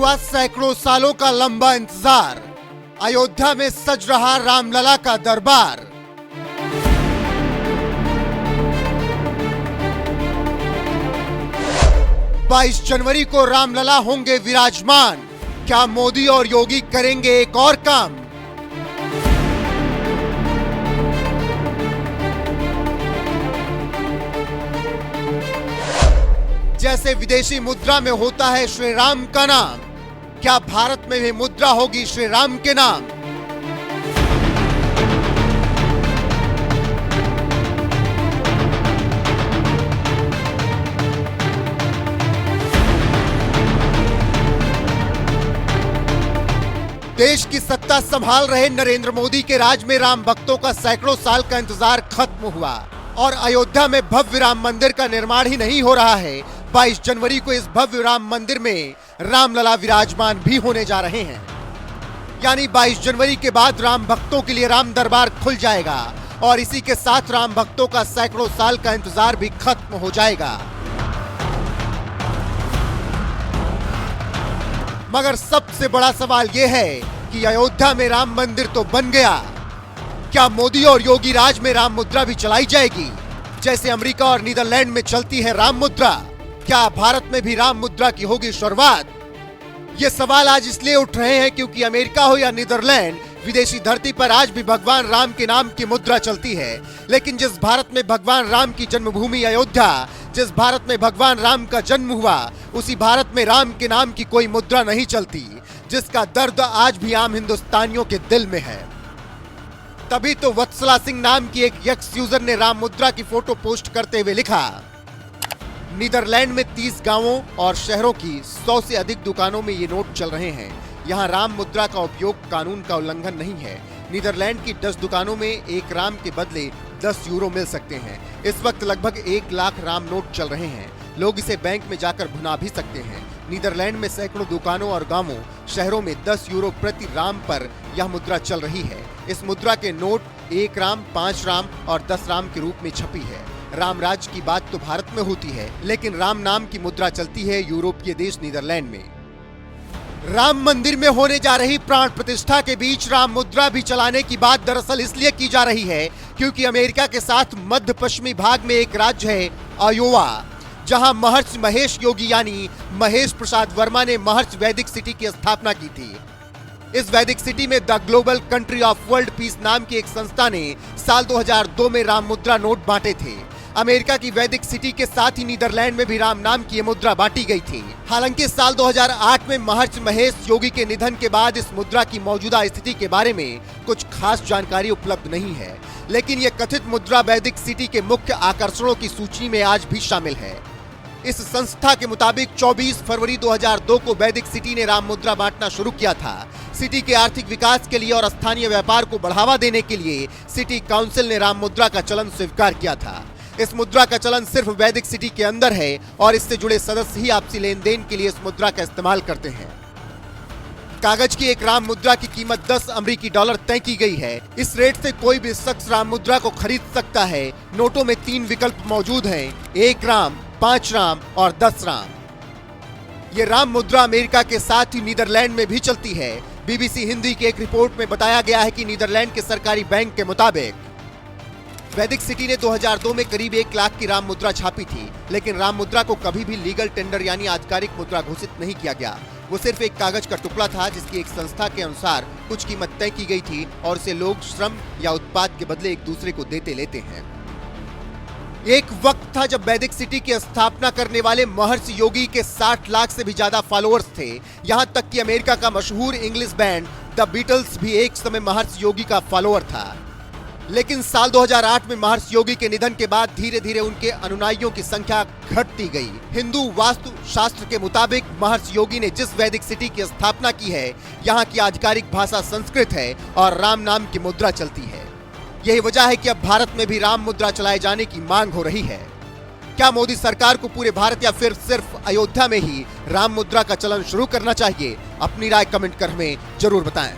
हुआ सैकड़ों सालों का लंबा इंतजार। अयोध्या में सज रहा रामलला का दरबार। बाईस जनवरी को रामलला होंगे विराजमान। क्या मोदी और योगी करेंगे एक और काम? जैसे विदेशी मुद्रा में होता है श्री राम का नाम, क्या भारत में भी मुद्रा होगी श्री राम के नाम? देश की सत्ता संभाल रहे नरेंद्र मोदी के राज में राम भक्तों का सैकड़ों साल का इंतजार खत्म हुआ और अयोध्या में भव्य राम मंदिर का निर्माण ही नहीं हो रहा है। 22 जनवरी को इस भव्य राम मंदिर में रामलला विराजमान भी होने जा रहे हैं। यानी 22 जनवरी के बाद राम भक्तों के लिए राम दरबार खुल जाएगा और इसी के साथ राम भक्तों का सैकड़ों साल का इंतजार भी खत्म हो जाएगा। मगर सबसे बड़ा सवाल यह है कि अयोध्या में राम मंदिर तो बन गया, क्या मोदी और योगी राज में राम मुद्रा भी चलाई जाएगी जैसे अमेरिका और नीदरलैंड में चलती है राम मुद्रा? क्या भारत में भी राम मुद्रा की होगी शुरुआत? ये सवाल आज इसलिए उठ रहे हैं क्योंकि अमेरिका हो या नीदरलैंड, विदेशी धरती पर आज भी भगवान राम के नाम की मुद्रा चलती है। लेकिन जिस भारत में भगवान राम की जन्मभूमि अयोध्या, जिस भारत में भगवान राम का जन्म हुआ, उसी भारत में राम के नाम की कोई मुद्रा नहीं चलती, जिसका दर्द आज भी आम हिंदुस्तानियों के दिल में है। तभी तो वत्सला सिंह नाम की एक यक्स यूजर ने राम मुद्रा की फोटो पोस्ट करते हुए लिखा, नीदरलैंड में 30 गांवों और शहरों की 100 से अधिक दुकानों में ये नोट चल रहे हैं। यहाँ राम मुद्रा का उपयोग कानून का उल्लंघन नहीं है। नीदरलैंड की 10 दुकानों में एक राम के बदले 10 यूरो मिल सकते हैं। इस वक्त लगभग 1 लाख राम नोट चल रहे हैं। लोग इसे बैंक में जाकर भुना भी सकते हैं। नीदरलैंड में सैकड़ों दुकानों और गांवों, शहरों में 10 यूरो प्रति राम पर यह मुद्रा चल रही है। इस मुद्रा के नोट 1 राम, 5 राम और 10 राम के रूप में छपी है। राम राज्य की बात तो भारत में होती है, लेकिन राम नाम की मुद्रा चलती है यूरोपीय देश नीदरलैंड में। राम मंदिर में होने जा रही प्राण प्रतिष्ठा के बीच राम मुद्रा भी चलाने की बात दरअसल इसलिए की जा रही है क्योंकि अमेरिका के साथ मध्य पश्चिमी भाग में एक राज्य है आयोवा, जहां महर्षि महेश योगी यानी महेश प्रसाद वर्मा ने महर्षि वैदिक सिटी की स्थापना की थी। इस वैदिक सिटी में the global country of world peace नाम की एक संस्था ने साल 2002 में राम मुद्रा नोट बांटे थे। अमेरिका की वैदिक सिटी के साथ ही नीदरलैंड में भी राम नाम की ये मुद्रा बांटी गई थी। हालांकि साल 2008 में महर्षि महेश योगी के निधन के बाद इस मुद्रा की मौजूदा स्थिति के बारे में कुछ खास जानकारी उपलब्ध नहीं है, लेकिन ये कथित मुद्रा वैदिक सिटी के मुख्य आकर्षणों की सूची में आज भी शामिल है। इस संस्था के मुताबिक 24 फरवरी 2002 को वैदिक सिटी ने राम मुद्रा बांटना शुरू किया था। सिटी के आर्थिक विकास के लिए और स्थानीय व्यापार को बढ़ावा देने के लिए सिटी काउंसिल ने राम मुद्रा का चलन स्वीकार किया था। इस मुद्रा का चलन सिर्फ वैदिक सिटी के अंदर है और इससे जुड़े सदस्य ही आपसी लेन देन के लिए इस मुद्रा का इस्तेमाल करते हैं। कागज की एक राम मुद्रा की कीमत 10 अमेरिकी डॉलर तय की गई है। इस रेट से कोई भी शख्स राम मुद्रा को खरीद सकता है। नोटों में 3 विकल्प मौजूद हैं, 1 राम, 5 राम और 10 राम। ये राम मुद्रा अमेरिका के साथ ही नीदरलैंड में भी चलती है। बीबीसी हिंदी की एक रिपोर्ट में बताया गया है कि नीदरलैंड के सरकारी बैंक के मुताबिक वैदिक सिटी ने 2002 में करीब 1 लाख की राम मुद्रा छापी थी, लेकिन राम मुद्रा को कभी भी लीगल टेंडर यानी आधिकारिक मुद्रा घोषित नहीं किया गया। वो सिर्फ एक कागज का टुकड़ा था जिसकी एक संस्था के अनुसार कुछ कीमत तय की गई थी और इसे लोग श्रम या उत्पाद के बदले एक दूसरे को देते लेते हैं। एक वक्त था जब वैदिक सिटी की स्थापना करने वाले महर्षि योगी के 60 लाख से भी ज्यादा फॉलोअर्स थे। यहां तक कि अमेरिका का मशहूर इंग्लिश बैंड द बीटल्स भी एक समय महर्षि योगी का फॉलोअर था। लेकिन साल 2008 में महर्षि योगी के निधन के बाद धीरे धीरे उनके अनुयायियों की संख्या घटती गई। हिंदू वास्तु शास्त्र के मुताबिक महर्षि योगी ने जिस वैदिक सिटी की स्थापना की है, यहाँ की आधिकारिक भाषा संस्कृत है और राम नाम की मुद्रा चलती है। यही वजह है कि अब भारत में भी राम मुद्रा चलाए जाने की मांग हो रही है। क्या मोदी सरकार को पूरे भारत या फिर सिर्फ अयोध्या में ही राम मुद्रा का चलन शुरू करना चाहिए? अपनी राय कमेंट कर हमें जरूर बताएं।